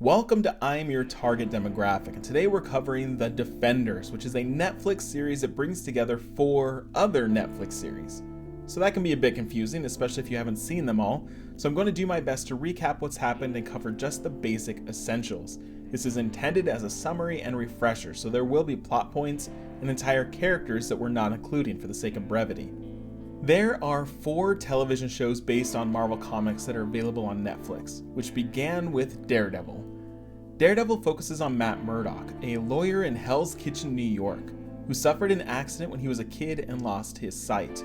Welcome to I'm Your Target Demographic, and today we're covering The Defenders, which is a Netflix series that brings together 4 other Netflix series. So that can be a bit confusing, especially if you haven't seen them all, so I'm going to do my best to recap what's happened and cover just the basic essentials. This is intended as a summary and refresher, so there will be plot points and entire characters that we're not including for the sake of brevity. There are 4 television shows based on Marvel Comics that are available on Netflix, which began with Daredevil. Daredevil focuses on Matt Murdock, a lawyer in Hell's Kitchen, New York, who suffered an accident when he was a kid and lost his sight.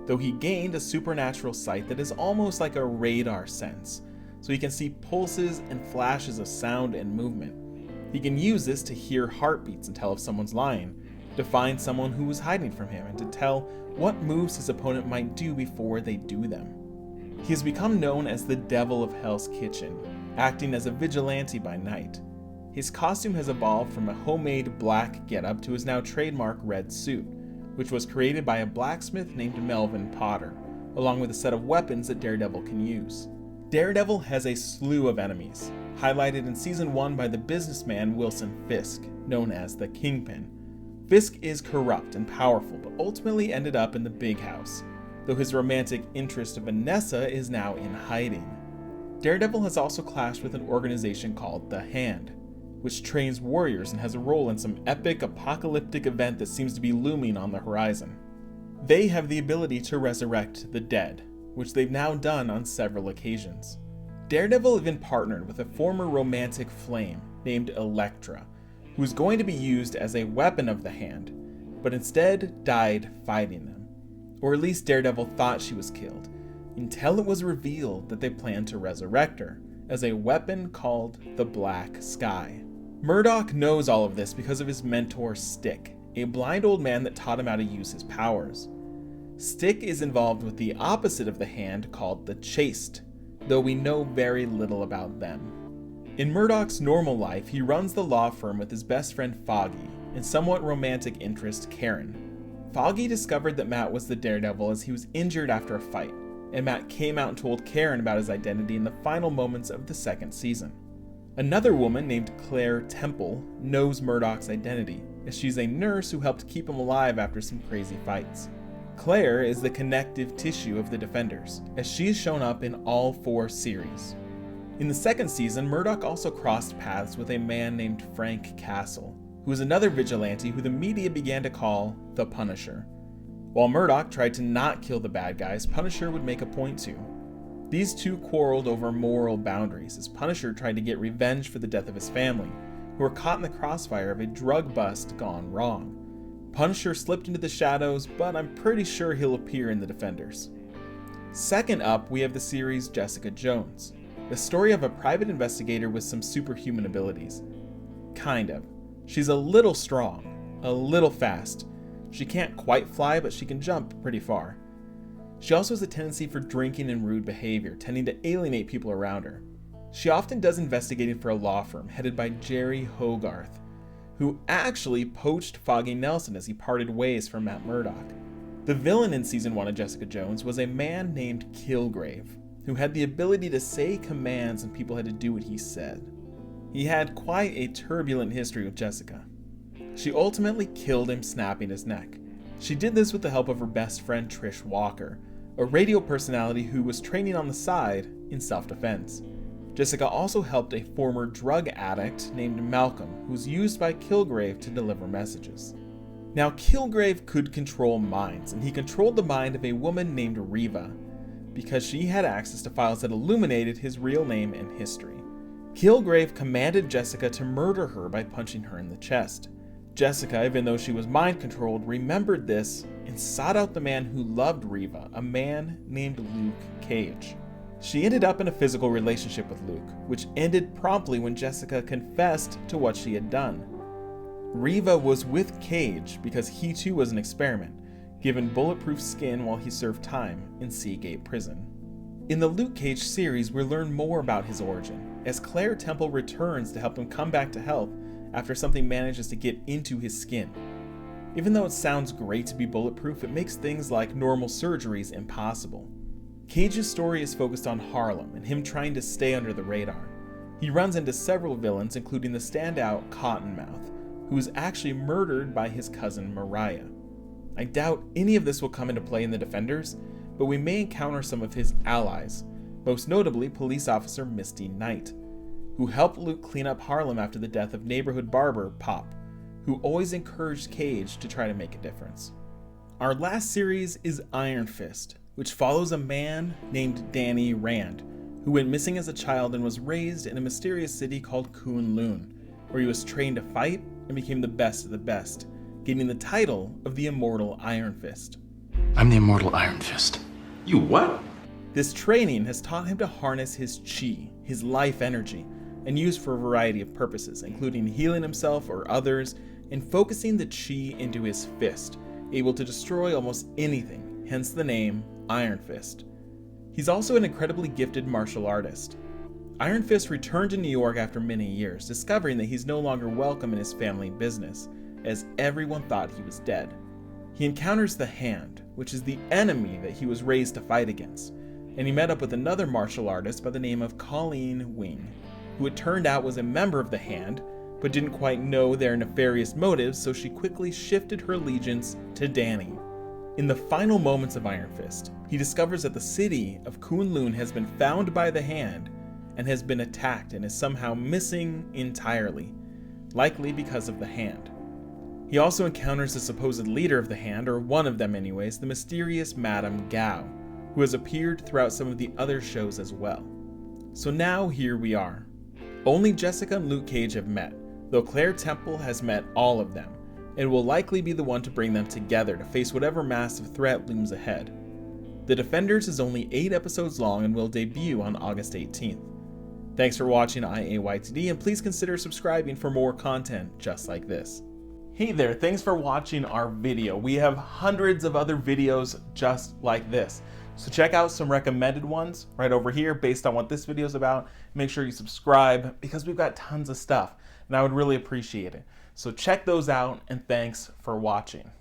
Though he gained a supernatural sight that is almost like a radar sense, so he can see pulses and flashes of sound and movement. He can use this to hear heartbeats and tell if someone's lying, to find someone who is hiding from him, and to tell what moves his opponent might do before they do them. He has become known as the Devil of Hell's Kitchen, acting as a vigilante by night. His costume has evolved from a homemade black getup to his now trademark red suit, which was created by a blacksmith named Melvin Potter, along with a set of weapons that Daredevil can use. Daredevil has a slew of enemies, highlighted in Season 1 by the businessman Wilson Fisk, known as the Kingpin. Fisk is corrupt and powerful, but ultimately ended up in the big house, though his romantic interest Vanessa is now in hiding. Daredevil has also clashed with an organization called The Hand, which trains warriors and has a role in some epic apocalyptic event that seems to be looming on the horizon. They have the ability to resurrect the dead, which they've now done on several occasions. Daredevil even partnered with a former romantic flame named Elektra, who was going to be used as a weapon of the Hand, but instead died fighting them. Or at least Daredevil thought she was killed, until it was revealed that they planned to resurrect her as a weapon called the Black Sky. Murdock knows all of this because of his mentor Stick, a blind old man that taught him how to use his powers. Stick is involved with the opposite of the Hand called the Chaste, though we know very little about them. In Murdock's normal life, he runs the law firm with his best friend Foggy and somewhat romantic interest Karen. Foggy discovered that Matt was the Daredevil as he was injured after a fight, and Matt came out and told Karen about his identity in the final moments of the 2nd season. Another woman named Claire Temple knows Murdock's identity, as she's a nurse who helped keep him alive after some crazy fights. Claire is the connective tissue of the Defenders, as she has shown up in all 4 series. In the 2nd season, Murdock also crossed paths with a man named Frank Castle, who is another vigilante who the media began to call the Punisher. While Murdock tried to not kill the bad guys, Punisher would make a point to. These two quarreled over moral boundaries, as Punisher tried to get revenge for the death of his family, who were caught in the crossfire of a drug bust gone wrong. Punisher slipped into the shadows, but I'm pretty sure he'll appear in The Defenders. Second up, we have the series Jessica Jones, the story of a private investigator with some superhuman abilities. Kind of. She's a little strong, a little fast. She can't quite fly, but she can jump pretty far. She also has a tendency for drinking and rude behavior, tending to alienate people around her. She often does investigating for a law firm headed by Jerry Hogarth, who actually poached Foggy Nelson as he parted ways from Matt Murdock. The villain in Season 1 of Jessica Jones was a man named Kilgrave, who had the ability to say commands and people had to do what he said. He had quite a turbulent history with Jessica. She ultimately killed him, snapping his neck. She did this with the help of her best friend Trish Walker, a radio personality who was training on the side in self-defense. Jessica also helped a former drug addict named Malcolm, who was used by Kilgrave to deliver messages. Now, Kilgrave could control minds, and he controlled the mind of a woman named Reva, because she had access to files that illuminated his real name and history. Kilgrave commanded Jessica to murder her by punching her in the chest. Jessica, even though she was mind-controlled, remembered this and sought out the man who loved Reva, a man named Luke Cage. She ended up in a physical relationship with Luke, which ended promptly when Jessica confessed to what she had done. Reva was with Cage because he too was an experiment, given bulletproof skin while he served time in Seagate Prison. In the Luke Cage series, we learn more about his origin, as Claire Temple returns to help him come back to health after something manages to get into his skin. Even though it sounds great to be bulletproof, it makes things like normal surgeries impossible. Cage's story is focused on Harlem and him trying to stay under the radar. He runs into several villains, including the standout Cottonmouth, who is actually murdered by his cousin Mariah. I doubt any of this will come into play in the Defenders, but we may encounter some of his allies, most notably police officer Misty Knight, who helped Luke clean up Harlem after the death of neighborhood barber Pop, who always encouraged Cage to try to make a difference. Our last series is Iron Fist, which follows a man named Danny Rand, who went missing as a child and was raised in a mysterious city called Kunlun, where he was trained to fight and became the best of the best, gaining the title of the Immortal Iron Fist. I'm the Immortal Iron Fist. You what? This training has taught him to harness his chi, his life energy, and use for a variety of purposes, including healing himself or others, and focusing the chi into his fist, able to destroy almost anything, hence the name Iron Fist. He's also an incredibly gifted martial artist. Iron Fist returned to New York after many years, discovering that he's no longer welcome in his family business, as everyone thought he was dead. He encounters the Hand, which is the enemy that he was raised to fight against, and he met up with another martial artist by the name of Colleen Wing, who it turned out was a member of the Hand, but didn't quite know their nefarious motives, so she quickly shifted her allegiance to Danny. In the final moments of Iron Fist, he discovers that the city of Kunlun has been found by the Hand and has been attacked and is somehow missing entirely, likely because of the Hand. He also encounters the supposed leader of the Hand, or one of them anyways, the mysterious Madame Gao, who has appeared throughout some of the other shows as well. So now here we are. Only Jessica and Luke Cage have met, though Claire Temple has met all of them, and will likely be the one to bring them together to face whatever massive threat looms ahead. The Defenders is only 8 episodes long and will debut on August 18th. Thanks for watching IAYTD, and please consider subscribing for more content just like this. Hey there, thanks for watching our video. We have hundreds of other videos just like this. So check out some recommended ones right over here based on what this video is about. Make sure you subscribe because we've got tons of stuff and I would really appreciate it. So check those out, and thanks for watching.